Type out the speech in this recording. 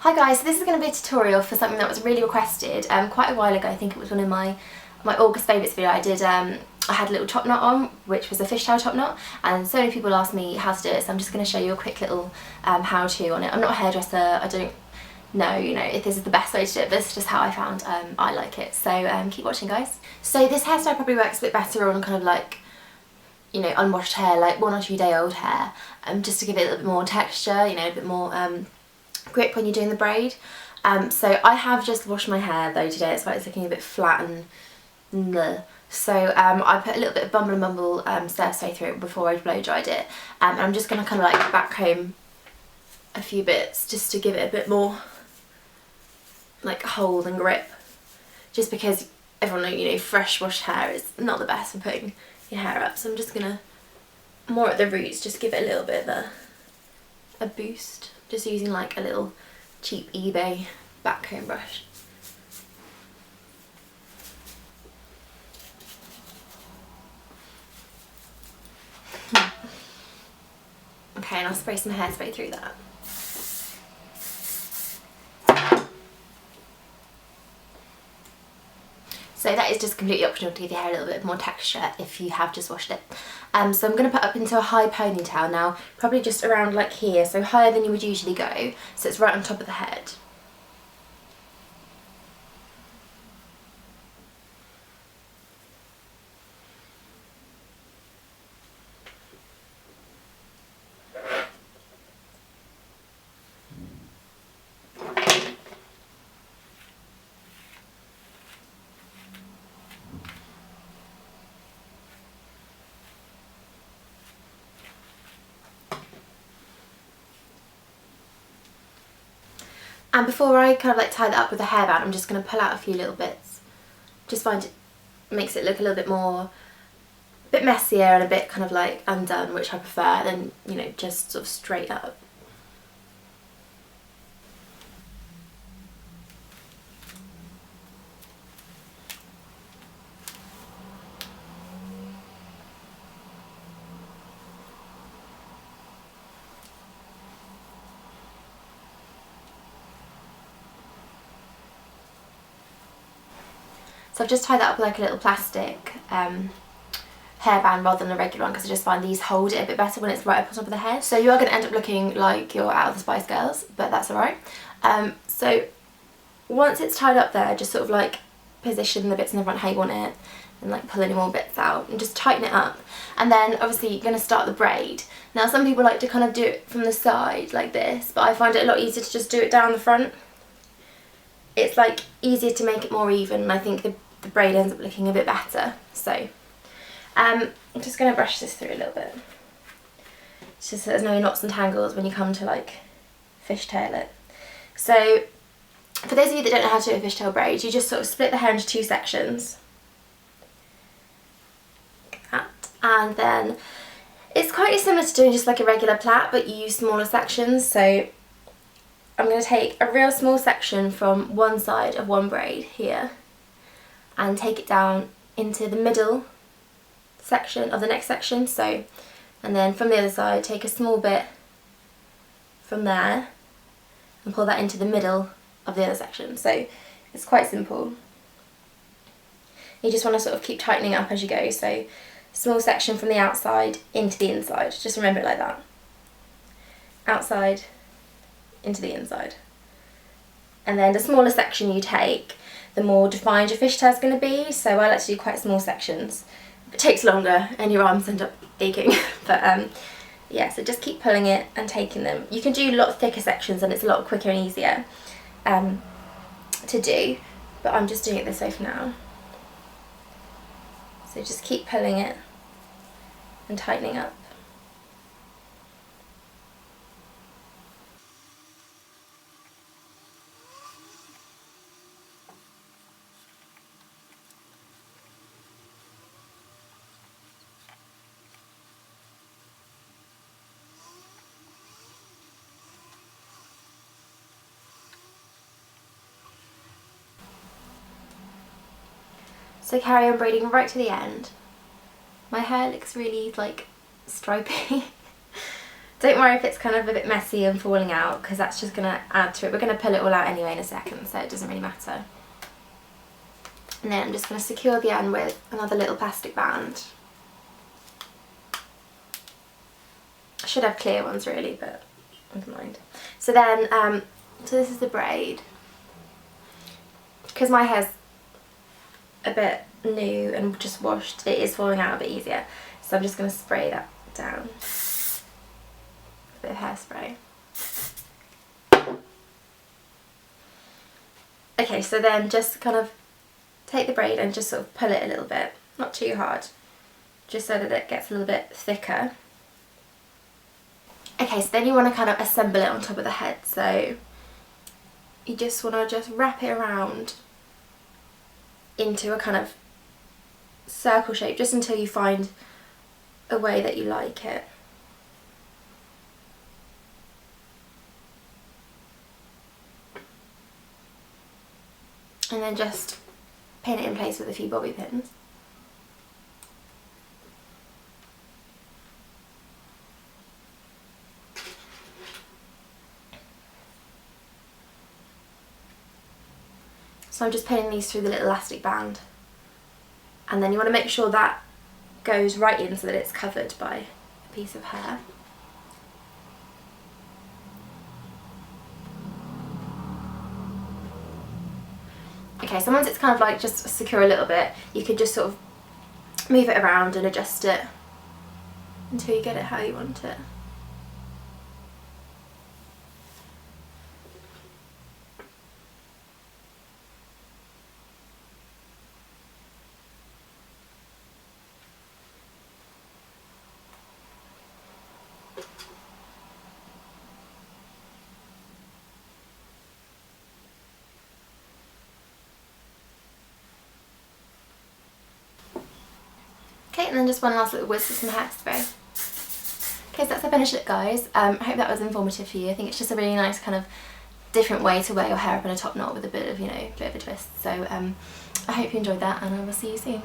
Hi guys, so this is going to be a tutorial for something that was really requested quite a while ago. I think it was one of my August favourites video. I had a little top knot on, which was a fishtail top knot, and so many people asked me how to do it, so I'm just going to show you a quick little how-to on it. I'm not a hairdresser, I don't know, if this is the best way to do it, but it's just how I found I like it. So keep watching, guys. So this hairstyle probably works a bit better on kind of like, unwashed hair, like 1 or 2 day old hair, just to give it a little bit more texture, a bit more grip when you're doing the braid. So I have just washed my hair though today, that's why it's looking a bit flat and bleh. So I put a little bit of Bumble and Bumble Surface through it before I blow dried it, and I'm just going to kind of like back comb a few bits just to give it a bit more like hold and grip, just because everyone fresh washed hair is not the best for putting your hair up. So I'm just going to, more at the roots, just give it a little bit of a boost, just using like a little cheap eBay back comb brush. Okay, and I'll spray some hairspray through that. So that is just completely optional to give your hair a little bit more texture if you have just washed it. So I'm going to put up into a high ponytail now, probably just around like here, so higher than you would usually go, so it's right on top of the head. And before I kind of like tie that up with a hairband, I'm just going to pull out a few little bits. Just find it makes it look a little bit more, a bit messier and a bit kind of like undone, which I prefer than, just sort of straight up. So I've just tied that up with like a little plastic hairband rather than a regular one, because I just find these hold it a bit better when it's right up on top of the head. So you are going to end up looking like you're out of the Spice Girls, but that's alright. So once it's tied up there, just sort of like position the bits in the front how you want it, and like pull any more bits out and just tighten it up. And then obviously you're going to start the braid. Now some people like to kind of do it from the side like this, but I find it a lot easier to just do it down the front. It's like easier to make it more even, and I think the braid ends up looking a bit better. So I'm just going to brush this through a little bit, just so there's no knots and tangles when you come to like fishtail it. So for those of you that don't know how to do a fishtail braid, you just sort of split the hair into 2 sections, like that, and then it's quite similar to doing just like a regular plait, but you use smaller sections. So I'm going to take a real small section from one side of one braid here and take it down into the middle section of the next section. So, and then from the other side take a small bit from there and pull that into the middle of the other section. So it's quite simple. You just want to sort of keep tightening up as you go. So small section from the outside into the inside. Just remember it like that. Outside into the inside. And then the smaller section you take, the more defined your fishtail is going to be. So I like to do quite small sections. It takes longer and your arms end up aching. But yeah, so just keep pulling it and taking them. You can do a lot thicker sections and it's a lot quicker and easier to do, but I'm just doing it this way for now. So just keep pulling it and tightening up. So carry on braiding right to the end. My hair looks really like stripy. Don't worry if it's kind of a bit messy and falling out, because that's just going to add to it. We're going to pull it all out anyway in a second, so it doesn't really matter. And then I'm just going to secure the end with another little plastic band. I should have clear ones really, but never mind. So then, so this is the braid. Because my hair's a bit new and just washed, it is falling out a bit easier. So I'm just going to spray that down. A bit of hairspray. Okay, so then just kind of take the braid and just sort of pull it a little bit, not too hard, just so that it gets a little bit thicker. Okay, so then you want to kind of assemble it on top of the head, so you just want to just wrap it around into a kind of circle shape, just until you find a way that you like it. And then just pin it in place with a few bobby pins. So I'm just pinning these through the little elastic band, and then you want to make sure that goes right in so that it's covered by a piece of hair. Okay, so once it's kind of like just secure a little bit, you can just sort of move it around and adjust it until you get it how you want it. Okay, and then just one last little whisk of some hairspray. Okay, so that's the finished look, guys. I hope that was informative for you. I think it's just a really nice kind of different way to wear your hair up in a top knot with a bit of, you know, bit of a twist. So I hope you enjoyed that, and I will see you soon.